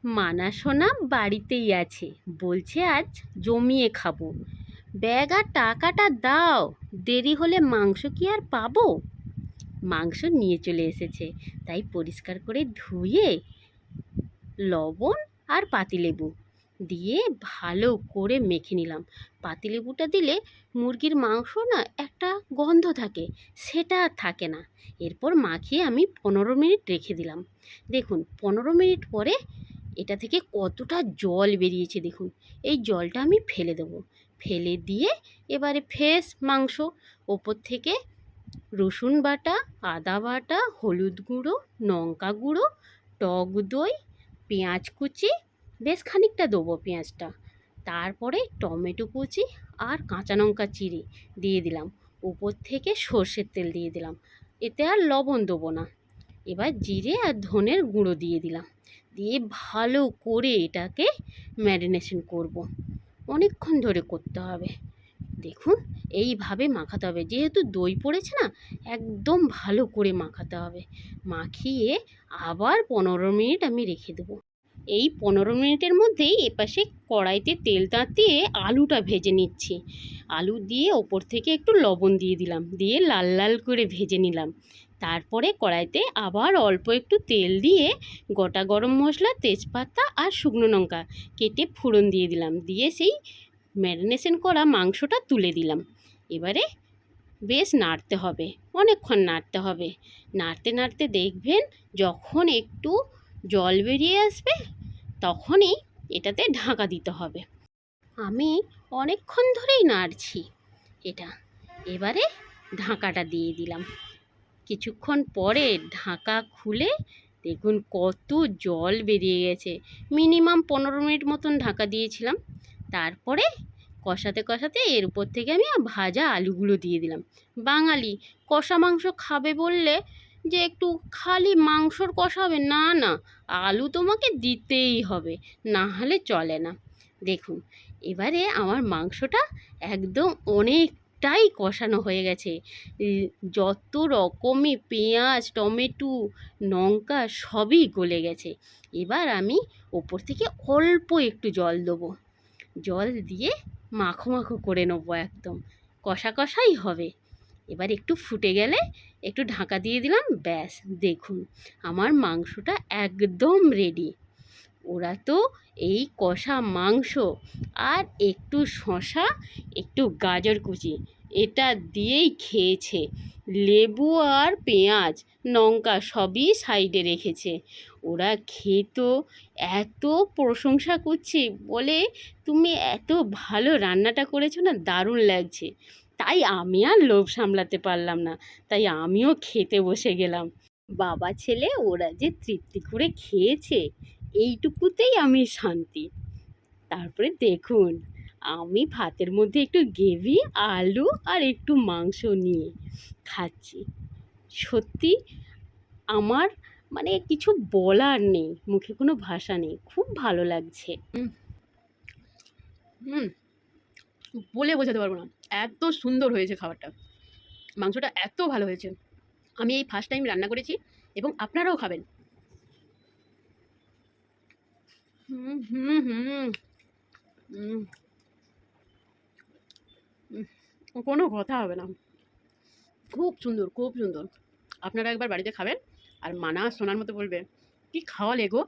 মানা সোনা বাড়িতেই আছে, বলছে আজ জমিয়ে খাবো। ব্যাগ আর টাকাটা দাও, দেরি হলে মাংস কি আর পাবো? মাংস নিয়ে চলে এসেছে, তাই পরিষ্কার করে ধুয়ে লবণ আর পাতিলেবু দিয়ে ভালো করে মেখে নিলাম। পাতিলেবুটা দিলে মুরগির মাংস না একটা গন্ধ থাকে, সেটা আর থাকে না। এরপর মাখিয়ে আমি 15 মিনিট রেখে দিলাম। দেখুন 15 মিনিট পরে এটা থেকে কতটা জল বেরিয়েছে দেখুন। এই জলটা আমি ফেলে দেবো। ফেলে দিয়ে এবারে ফ্রেশ মাংস ওপর থেকে রসুন বাটা, আদা বাটা, হলুদ গুঁড়ো, লঙ্কা গুঁড়ো, টক দই, পেঁয়াজ কুচি, বেশ খানিকটা দেবো পেঁয়াজটা, তারপরে টমেটো কুচি আর কাঁচা লঙ্কা চিড়ে দিয়ে দিলাম। উপর থেকে সর্ষের তেল দিয়ে দিলাম। এতে আর লবণ দেবো না। এবার জিরে আর ধনের গুঁড়ো দিয়ে দিলাম। দিয়ে ভালো করে এটাকে ম্যারিনেশন করব। অনেকক্ষণ ধরে করতে হবে। দেখুন এইভাবে মাখাতে হবে, যেহেতু দই পড়েছে না, একদম ভালো করে মাখাতে হবে। মাখিয়ে আবার 15 মিনিট আমি রেখে দেবো। এই 15 মিনিটের মধ্যেই এপাশে কড়াইতে তেল তাতিয়ে আলুটা ভেজে নিচ্ছি। আলু দিয়ে ওপর থেকে একটু লবণ দিয়ে দিলাম, দিয়ে লাল লাল করে ভেজে নিলাম। তারপরে কড়াইতে আবার অল্প একটু তেল দিয়ে গোটা গরম মশলা, তেজপাতা আর শুকনো লঙ্কা কেটে ফোড়ন দিয়ে দিলাম। দিয়ে সেই ম্যারিনেশন করা মাংসটা তুলে দিলাম। এবারে বেশ নাড়তে হবে, অনেকক্ষণ নাড়তে হবে। নাড়তে নাড়তে দেখবেন যখন একটু জল বেরিয়ে আসবে, তখনই এটাতে ঢাকা দিতে হবে। আমি অনেকক্ষণ ধরেই নাড়ছি এটা। এবারে ঢাকাটা দিয়ে দিলাম। কিছুক্ষণ পরে ঢাকা খুলে দেখুন কত জল বেরিয়ে গেছে। মিনিমাম 15 মিনিট মতন ঢাকা দিয়েছিলাম। তারপরে কষাতে কষাতে এর উপর থেকে আমি ভাজা আলুগুলো দিয়ে দিলাম। বাঙালি কষা মাংস খাবে বললে যে একটু খালি মাংসর কষা হবে, না না, আলু তোমাকে দিতেই হবে, না হলে চলে না। দেখুন এবারে আমার মাংসটা একদম অনেকটাই কষানো হয়ে গেছে। যত রকমই পেঁয়াজ, টমেটো, লঙ্কা সবই গলে গেছে। এবার আমি ওপর থেকে অল্প একটু জল দেবো। জল দিয়ে মাখো মাখো করে নেবো, একদম কষা কষাই হবে। এবার একটু ফুটে গেলে একটু ঢাকা দিয়ে দিলাম, ব্যাস দেখুন আমার মাংসটা একদম রেডি। ওরা তো এই কষা মাংস আর একটু শসা, একটু গাজর কুচি এটা দিয়েই খেয়েছে। লেবু আর পেঁয়াজ, লঙ্কা সবই সাইডে রেখেছে। ওরা খেত, এত প্রশংসা করছে, বলে তুমি এত ভালো রান্নাটা করেছো না, দারুণ লাগছে। তাই আমি আর লোভ সামলাতে পারলাম না, তাই আমিও খেতে বসে গেলাম। বাবা ছেলে ওরা যে তৃপ্তি করে খেয়েছে, এইটুকুতেই আমি শান্তি। তারপরে দেখুন আমি ভাতের মধ্যে একটু গ্রেভি, আলু আর একটু মাংস নিয়ে খাচ্ছি। সত্যি আমার মানে কিছু বলার নেই, মুখে কোনো ভাষা নেই, খুব ভালো লাগছে। হুম বলে বোঝাতে পারবো না, এত সুন্দর হয়েছে খাবারটা। মাংসটা এত ভালো হয়েছে। আমি এই ফার্স্ট টাইম রান্না করেছি এবং আপনারাও খাবেন। হুম হুম হুম হুম কোনো কথা হবে না। খুব সুন্দর, খুব সুন্দর। আপনারা একবার বাড়িতে খাবেন আর মানা সোনার মতো বলবে, কি খাওয়ালে গো।